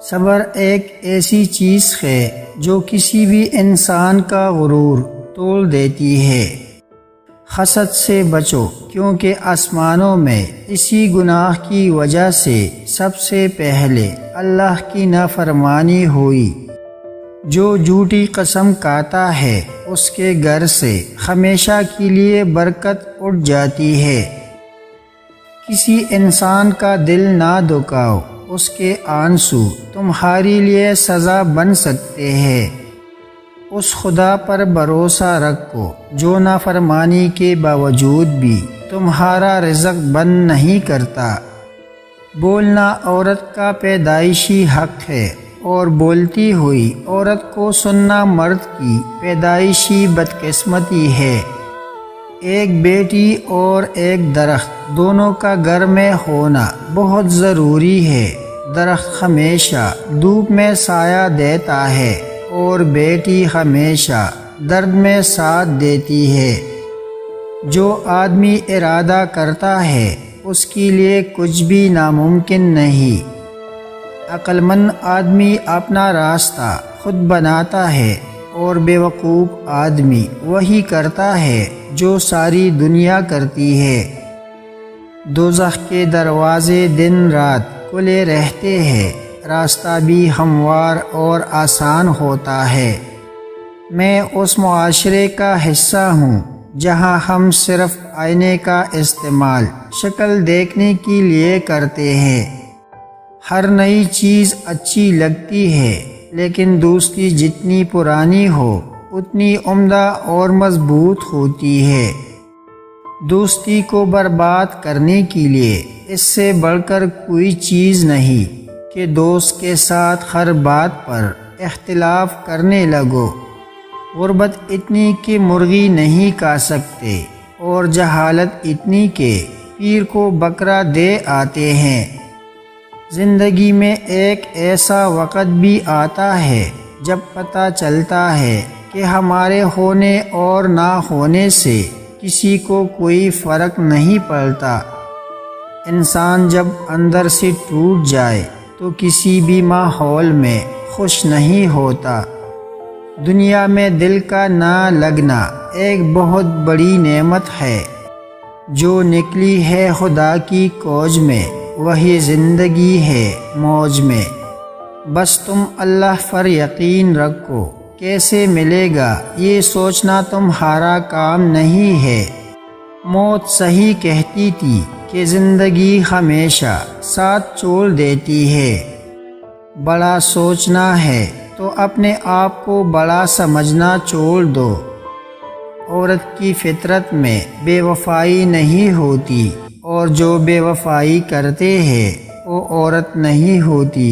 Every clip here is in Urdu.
صبر ایک ایسی چیز ہے جو کسی بھی انسان کا غرور توڑ دیتی ہے۔ حسد سے بچو، کیونکہ آسمانوں میں اسی گناہ کی وجہ سے سب سے پہلے اللہ کی نافرمانی ہوئی۔ جو جھوٹی قسم کھاتا ہے اس کے گھر سے ہمیشہ کے لیے برکت اٹھ جاتی ہے۔ کسی انسان کا دل نہ دکھاؤ، اس کے آنسو تمہارے لیے سزا بن سکتے ہیں۔ اس خدا پر بھروسہ رکھو جو نافرمانی کے باوجود بھی تمہارا رزق بند نہیں کرتا۔ بولنا عورت کا پیدائشی حق ہے، اور بولتی ہوئی عورت کو سننا مرد کی پیدائشی بدقسمتی ہے۔ ایک بیٹی اور ایک درخت دونوں کا گھر میں ہونا بہت ضروری ہے۔ درخت ہمیشہ دھوپ میں سایہ دیتا ہے اور بیٹی ہمیشہ درد میں ساتھ دیتی ہے۔ جو آدمی ارادہ کرتا ہے اس کے لیے کچھ بھی ناممکن نہیں۔ عقل مند آدمی اپنا راستہ خود بناتا ہے، اور بیوقوف آدمی وہی کرتا ہے جو ساری دنیا کرتی ہے۔ دوزخ کے دروازے دن رات کھلے رہتے ہیں، راستہ بھی ہموار اور آسان ہوتا ہے۔ میں اس معاشرے کا حصہ ہوں جہاں ہم صرف آئینے کا استعمال شکل دیکھنے کے لیے کرتے ہیں۔ ہر نئی چیز اچھی لگتی ہے، لیکن دوستی جتنی پرانی ہو اتنی عمدہ اور مضبوط ہوتی ہے۔ دوستی کو برباد کرنے کے لیے اس سے بڑھ کر کوئی چیز نہیں کہ دوست کے ساتھ ہر بات پر اختلاف کرنے لگو۔ غربت اتنی کہ مرغی نہیں کھا سکتے، اور جہالت اتنی کہ پیر کو بکرا دے آتے ہیں۔ زندگی میں ایک ایسا وقت بھی آتا ہے جب پتہ چلتا ہے کہ ہمارے ہونے اور نہ ہونے سے کسی کو کوئی فرق نہیں پڑتا۔ انسان جب اندر سے ٹوٹ جائے تو کسی بھی ماحول میں خوش نہیں ہوتا۔ دنیا میں دل کا نہ لگنا ایک بہت بڑی نعمت ہے۔ جو نکلی ہے خدا کی کھوج میں وہی زندگی ہے موج میں۔ بس تم اللہ پر یقین رکھو، کیسے ملے گا یہ سوچنا تمہارا کام نہیں ہے۔ موت صحیح کہتی تھی کہ زندگی ہمیشہ ساتھ چھوڑ دیتی ہے۔ بڑا سوچنا ہے تو اپنے آپ کو بڑا سمجھنا چھوڑ دو۔ عورت کی فطرت میں بے وفائی نہیں ہوتی، اور جو بے وفائی کرتے ہیں وہ عورت نہیں ہوتی۔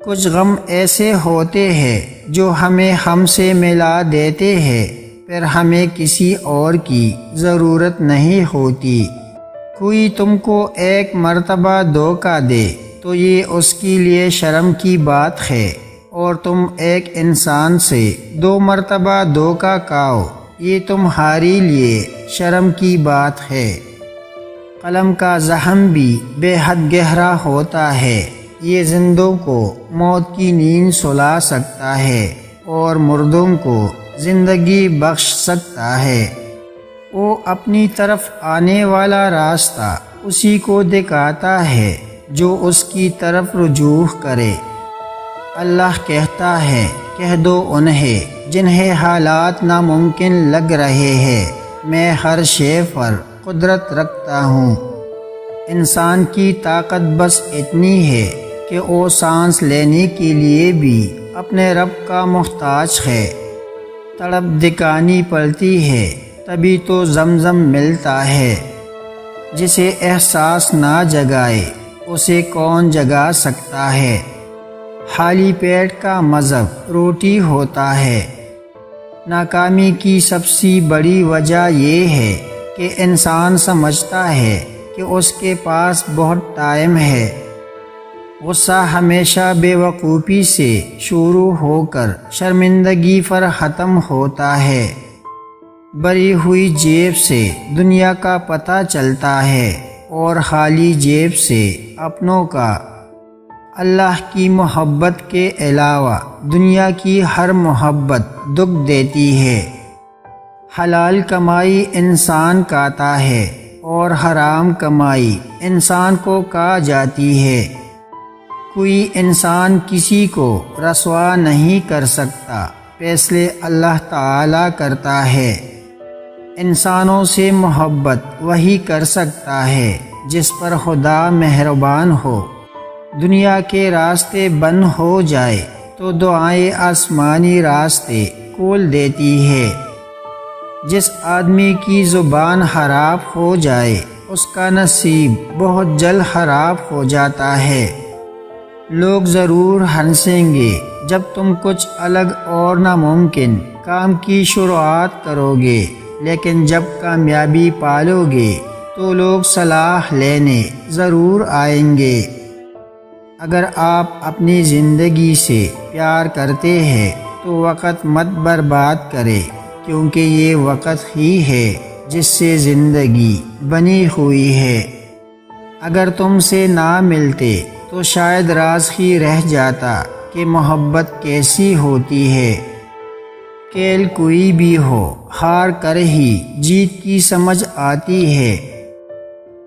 کچھ غم ایسے ہوتے ہیں جو ہمیں ہم سے ملا دیتے ہیں، پھر ہمیں کسی اور کی ضرورت نہیں ہوتی۔ کوئی تم کو ایک مرتبہ دھوکہ دے تو یہ اس کے لیے شرم کی بات ہے، اور تم ایک انسان سے 2 مرتبہ دھوکہ کھاؤ یہ تمہارے لیے شرم کی بات ہے۔ قلم کا زخم بھی بے حد گہرا ہوتا ہے، یہ زندوں کو موت کی نیند سلا سکتا ہے اور مردوں کو زندگی بخش سکتا ہے۔ وہ اپنی طرف آنے والا راستہ اسی کو دکھاتا ہے جو اس کی طرف رجوع کرے۔ اللہ کہتا ہے، کہہ دو انہیں جنہیں حالات ناممکن لگ رہے ہیں، میں ہر شے پر قدرت رکھتا ہوں۔ انسان کی طاقت بس اتنی ہے کہ وہ سانس لینے کے لیے بھی اپنے رب کا محتاج ہے۔ تڑپ دکھانی پڑتی ہے تبھی تو زمزم ملتا ہے۔ جسے احساس نہ جگائے اسے کون جگا سکتا ہے۔ خالی پیٹ کا مذہب روٹی ہوتا ہے۔ ناکامی کی سب سے بڑی وجہ یہ ہے کہ انسان سمجھتا ہے کہ اس کے پاس بہت ٹائم ہے۔ غصہ ہمیشہ بے وقوفی سے شروع ہو کر شرمندگی پر ختم ہوتا ہے۔ بھری ہوئی جیب سے دنیا کا پتہ چلتا ہے، اور خالی جیب سے اپنوں کا۔ اللہ کی محبت کے علاوہ دنیا کی ہر محبت دکھ دیتی ہے۔ حلال کمائی انسان کاتا ہے اور حرام کمائی انسان کو کہا جاتی ہے۔ کوئی انسان کسی کو رسوا نہیں کر سکتا، فیصلے اللہ تعالی کرتا ہے۔ انسانوں سے محبت وہی کر سکتا ہے جس پر خدا مہربان ہو۔ دنیا کے راستے بند ہو جائے تو دعائیں آسمانی راستے کھول دیتی ہے۔ جس آدمی کی زبان خراب ہو جائے اس کا نصیب بہت جلد خراب ہو جاتا ہے۔ لوگ ضرور ہنسیں گے جب تم کچھ الگ اور ناممکن کام کی شروعات کرو گے، لیکن جب کامیابی پالو گے تو لوگ صلاح لینے ضرور آئیں گے۔ اگر آپ اپنی زندگی سے پیار کرتے ہیں تو وقت مت برباد کرے، کیونکہ یہ وقت ہی ہے جس سے زندگی بنی ہوئی ہے۔ اگر تم سے نہ ملتے تو شاید راز ہی رہ جاتا کہ محبت کیسی ہوتی ہے۔ کھیل کوئی بھی ہو، ہار کر ہی جیت کی سمجھ آتی ہے۔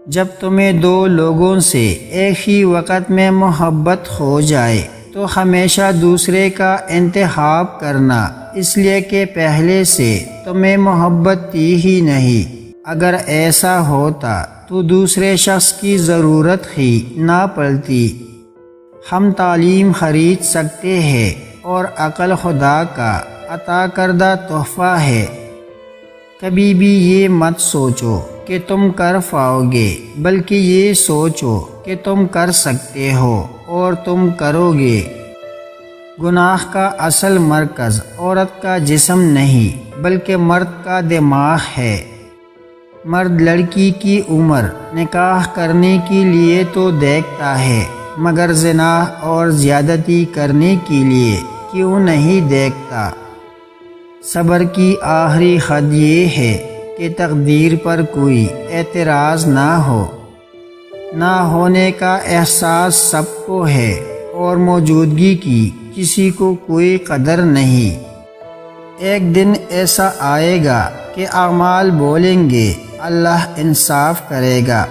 جب تمہیں دو لوگوں سے ایک ہی وقت میں محبت ہو جائے تو ہمیشہ دوسرے کا انتخاب کرنا، اس لیے کہ پہلے سے تمہیں محبت تھی ہی نہیں۔ اگر ایسا ہوتا تو دوسرے شخص کی ضرورت ہی نہ پڑتی۔ ہم تعلیم خرید سکتے ہیں اور عقل خدا کا عطا کردہ تحفہ ہے۔ کبھی بھی یہ مت سوچو کہ تم کر پاؤ گے، بلکہ یہ سوچو کہ تم کر سکتے ہو اور تم کرو گے۔ گناہ کا اصل مرکز عورت کا جسم نہیں بلکہ مرد کا دماغ ہے۔ مرد لڑکی کی عمر نکاح کرنے کے لیے تو دیکھتا ہے، مگر زنا اور زیادتی کرنے کے لیے کیوں نہیں دیکھتا؟ صبر کی آخری حد یہ ہے کہ تقدیر پر کوئی اعتراض نہ ہو۔ نہ ہونے کا احساس سب کو ہے اور موجودگی کی کسی کو کوئی قدر نہیں۔ ایک دن ایسا آئے گا کہ اعمال بولیں گے، اللہ انصاف کرے گا۔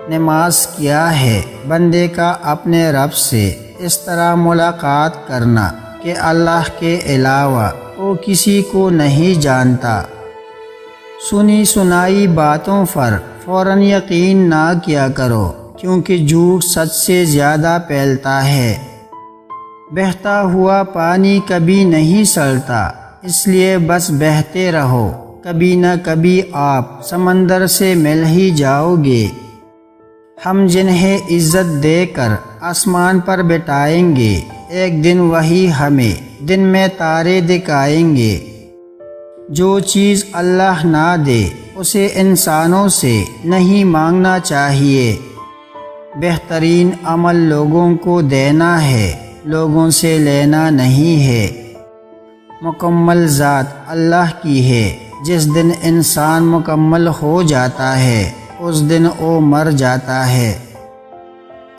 نماز کیا ہے؟ بندے کا اپنے رب سے اس طرح ملاقات کرنا کہ اللہ کے علاوہ وہ کسی کو نہیں جانتا۔ سنی سنائی باتوں پر فوراً یقین نہ کیا کرو، کیونکہ جھوٹ سچ سے زیادہ پھیلتا ہے۔ بہتا ہوا پانی کبھی نہیں سڑتا، اس لیے بس بہتے رہو، کبھی نہ کبھی آپ سمندر سے مل ہی جاؤ گے۔ ہم جنہیں عزت دے کر آسمان پر بٹھائیں گے، ایک دن وہی ہمیں دن میں تارے دکھائیں گے۔ جو چیز اللہ نہ دے اسے انسانوں سے نہیں مانگنا چاہیے۔ بہترین عمل لوگوں کو دینا ہے، لوگوں سے لینا نہیں ہے۔ مکمل ذات اللہ کی ہے۔ جس دن انسان مکمل ہو جاتا ہے اس دن وہ مر جاتا ہے۔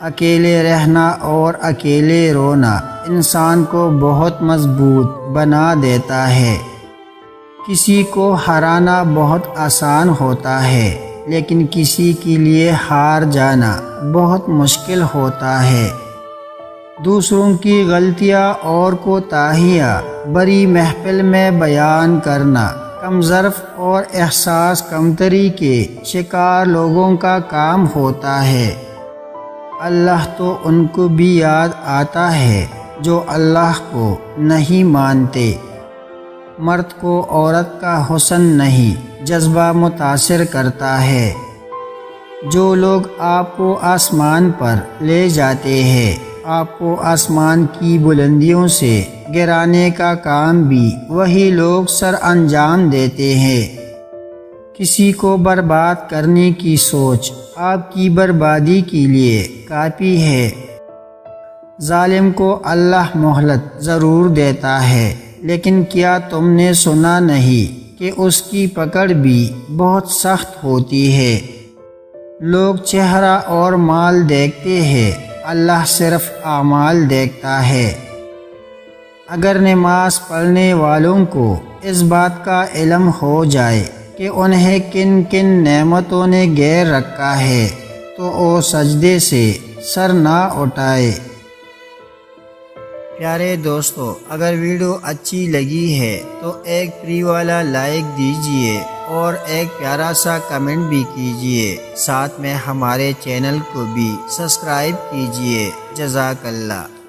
اکیلے رہنا اور اکیلے رونا انسان کو بہت مضبوط بنا دیتا ہے۔ کسی کو ہرانا بہت آسان ہوتا ہے، لیکن کسی کے لیے ہار جانا بہت مشکل ہوتا ہے۔ دوسروں کی غلطیاں اور کوتاہیاں بڑی محفل میں بیان کرنا کم ظرف اور احساس کمتری کے شکار لوگوں کا کام ہوتا ہے۔ اللہ تو ان کو بھی یاد آتا ہے جو اللہ کو نہیں مانتے۔ مرد کو عورت کا حسن نہیں جذبہ متاثر کرتا ہے۔ جو لوگ آپ کو آسمان پر لے جاتے ہیں، آپ کو آسمان کی بلندیوں سے گرانے کا کام بھی وہی لوگ سر انجام دیتے ہیں۔ کسی کو برباد کرنے کی سوچ آپ کی بربادی کے لیے کافی ہے۔ ظالم کو اللہ مہلت ضرور دیتا ہے، لیکن کیا تم نے سنا نہیں کہ اس کی پکڑ بھی بہت سخت ہوتی ہے؟ لوگ چہرہ اور مال دیکھتے ہیں اللہ صرف اعمال دیکھتا ہے۔ اگر نماز پڑھنے والوں کو اس بات کا علم ہو جائے کہ انہیں کن کن نعمتوں نے گھیر رکھا ہے تو وہ سجدے سے سر نہ اٹھائے۔ پیارے دوستو، اگر ویڈیو اچھی لگی ہے تو ایک فری والا لائک دیجئے اور ایک پیارا سا کمنٹ بھی کیجئے، ساتھ میں ہمارے چینل کو بھی سبسکرائب کیجئے۔ جزاک اللہ۔